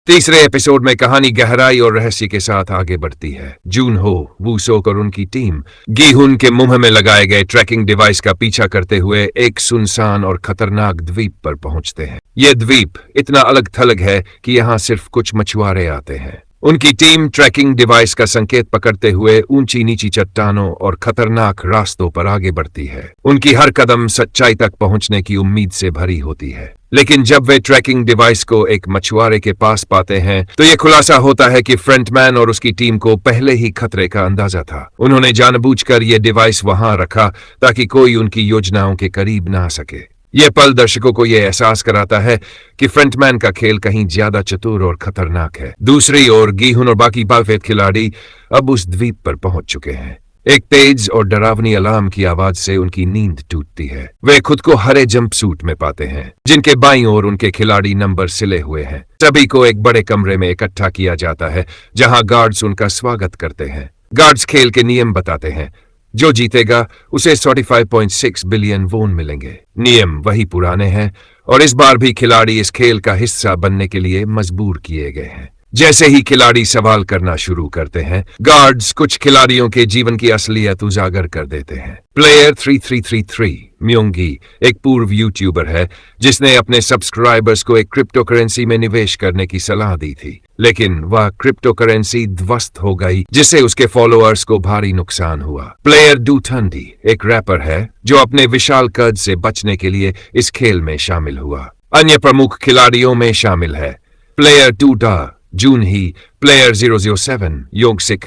तीसरे एपिसोड में कहानी गहराई और रहस्य के साथ आगे बढ़ती है। जून हो, वूसोक और उनकी टीम गीहुन के मुंह में लगाए गए ट्रैकिंग डिवाइस का पीछा करते हुए एक सुनसान और खतरनाक द्वीप पर पहुंचते हैं। यह द्वीप इतना अलग थलग है कि यहाँ सिर्फ कुछ मछुआरे आते हैं। उनकी टीम ट्रैकिंग डिवाइस का संकेत पकड़ते हुए ऊंची नीची चट्टानों और खतरनाक रास्तों पर आगे बढ़ती है। उनकी हर कदम सच्चाई तक पहुंचने की उम्मीद से भरी होती है। लेकिन जब वे ट्रैकिंग डिवाइस को एक मछुआरे के पास पाते हैं तो यह खुलासा होता है कि फ्रंटमैन और उसकी टीम को पहले ही खतरे का अंदाजा था। उन्होंने जानबूझकर यह डिवाइस वहां रखा ताकि कोई उनकी योजनाओं के करीब ना आ सके। यह पल दर्शकों को यह एहसास कराता है कि फ्रंटमैन का खेल कहीं ज्यादा चतुर और खतरनाक है। दूसरी ओर गीहुन और बाकी बालफेत खिलाड़ी अब उस द्वीप पर पहुंच चुके हैं। एक तेज और डरावनी अलार्म की आवाज से उनकी नींद टूटती है। वे खुद को हरे जंपसूट में पाते हैं जिनके बाईं ओर उनके खिलाड़ी नंबर सिले हुए हैं। सभी को एक बड़े कमरे में इकट्ठा किया जाता है जहां गार्ड्स उनका स्वागत करते हैं। गार्ड्स खेल के नियम बताते हैं। जो जीतेगा उसे 45.6 बिलियन वोन मिलेंगे। नियम वही पुराने हैं और इस बार भी खिलाड़ी इस खेल का हिस्सा बनने के लिए मजबूर किए गए हैं। जैसे ही खिलाड़ी सवाल करना शुरू करते हैं, गार्ड्स कुछ खिलाड़ियों के जीवन की असलियत उजागर कर देते हैं। प्लेयर 3333 म्योंगी एक पूर्व यूट्यूबर है जिसने अपने सब्सक्राइबर्स को एक क्रिप्टो करेंसी में निवेश करने की सलाह दी थी, लेकिन वह क्रिप्टो करेंसी ध्वस्त हो गई जिससे उसके फॉलोअर्स को भारी नुकसान हुआ। प्लेयर डूथंडी एक रैपर है जो अपने विशाल कद से बचने के लिए इस खेल में शामिल हुआ। अन्य प्रमुख खिलाड़ियों में शामिल है प्लेयर टूटा जूनही, प्लेयर 007 योंगसिक,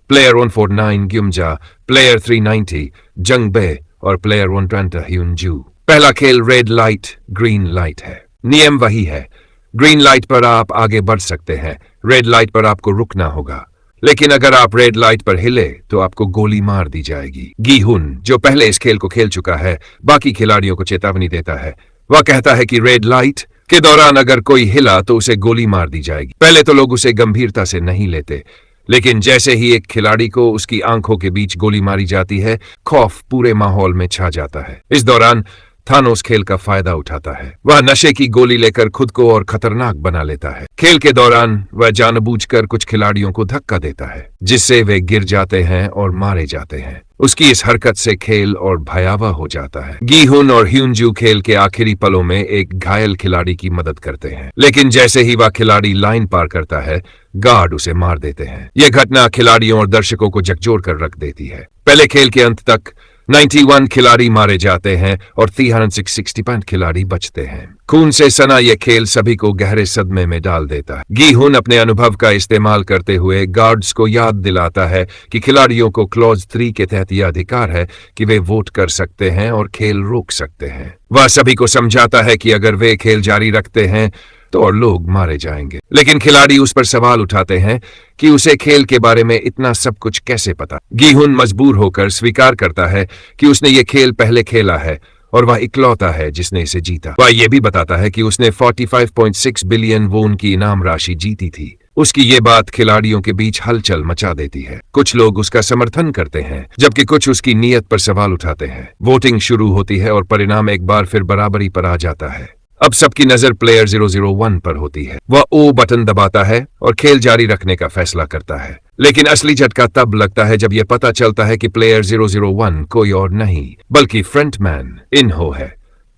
प्लेयर 149 ग्युमजा, प्लेयर 390 जंगबे और प्लेयर 120 ह्यूनजू। पहला खेल रेड लाइट ग्रीन लाइट है। नियम वही है। ग्रीन लाइट पर आप आगे बढ़ सकते हैं, रेड लाइट पर आपको रुकना होगा। लेकिन अगर आप रेड लाइट पर हिले तो आपको गोली मार दी जाएगी। गीहुन जो पहले इस खेल को खेल चुका है बाकी खिलाड़ियों को चेतावनी देता है। वह कहता है कि रेड लाइट के दौरान अगर कोई हिला तो उसे गोली मार दी जाएगी। पहले तो लोग उसे गंभीरता से नहीं लेते, लेकिन जैसे ही एक खिलाड़ी को उसकी आंखों के बीच गोली मारी जाती है, खौफ पूरे माहौल में छा जाता है। इस दौरान थानोस खेल का फायदा उठाता है। वह नशे की गोली लेकर खुद को और खतरनाक बना लेता है। खेल के दौरान वह जानबूझकर कुछ खिलाड़ियों को धक्का देता है जिससे वे गिर जाते हैं और मारे जाते हैं। उसकी इस हरकत से खेल और भयावह हो जाता है। गीहुन और ह्यूनजू खेल के आखिरी पलों में एक घायल खिलाड़ी की मदद करते हैं, लेकिन जैसे ही वह खिलाड़ी लाइन पार करता है, गार्ड उसे मार देते हैं। यह घटना खिलाड़ियों और दर्शकों को झकझोर कर रख देती है। पहले खेल के अंत तक 91 खिलाड़ी मारे जाते हैं और 365 खिलाड़ी बचते हैं। खून से सना यह खेल सभी को गहरे सदमे में डाल देता है। गीहुन अपने अनुभव का इस्तेमाल करते हुए गार्ड्स को याद दिलाता है कि खिलाड़ियों को क्लॉज 3 के तहत यह अधिकार है कि वे वोट कर सकते हैं और खेल रोक सकते हैं। वह सभी को समझाता है कि अगर वे खेल जारी रखते हैं तो और लोग मारे जाएंगे। लेकिन खिलाड़ी उस पर सवाल उठाते हैं कि उसे खेल के बारे में इतना सब कुछ कैसे पता। गीहुन मजबूर होकर स्वीकार करता है कि उसने ये खेल पहले खेला है और वह इकलौता है जिसने इसे जीता। वह यह भी बताता है कि उसने 45.6 बिलियन वोन की इनाम राशि जीती थी। उसकी ये बात खिलाड़ियों के बीच हलचल मचा देती है। कुछ लोग उसका समर्थन करते हैं जबकि कुछ उसकी नीयत पर सवाल उठाते हैं। वोटिंग शुरू होती है और परिणाम एक बार फिर बराबरी पर आ जाता है। अब सबकी नजर प्लेयर 001 पर होती है। वह ओ बटन दबाता है और खेल जारी रखने का फैसला करता है। लेकिन असली झटका तब लगता है जब यह पता चलता है कि प्लेयर 001 कोई और नहीं बल्कि फ्रंटमैन इनहो है।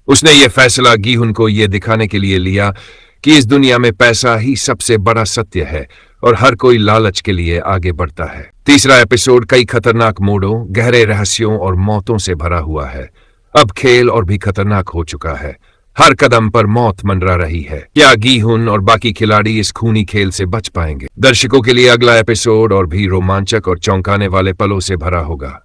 उसने यह फैसला गीहुन को यह दिखाने के लिए लिया कि इस दुनिया में पैसा ही सबसे बड़ा सत्य है और हर कोई लालच के लिए आगे बढ़ता है। तीसरा एपिसोड कई खतरनाक मोड़ों, गहरे रहस्यों और मौतों से भरा हुआ है। अब खेल और भी खतरनाक हो चुका है। हर कदम पर मौत मंडरा रही है। क्या गीहुन और बाकी खिलाड़ी इस खूनी खेल से बच पाएंगे? दर्शकों के लिए अगला एपिसोड और भी रोमांचक और चौंकाने वाले पलों से भरा होगा।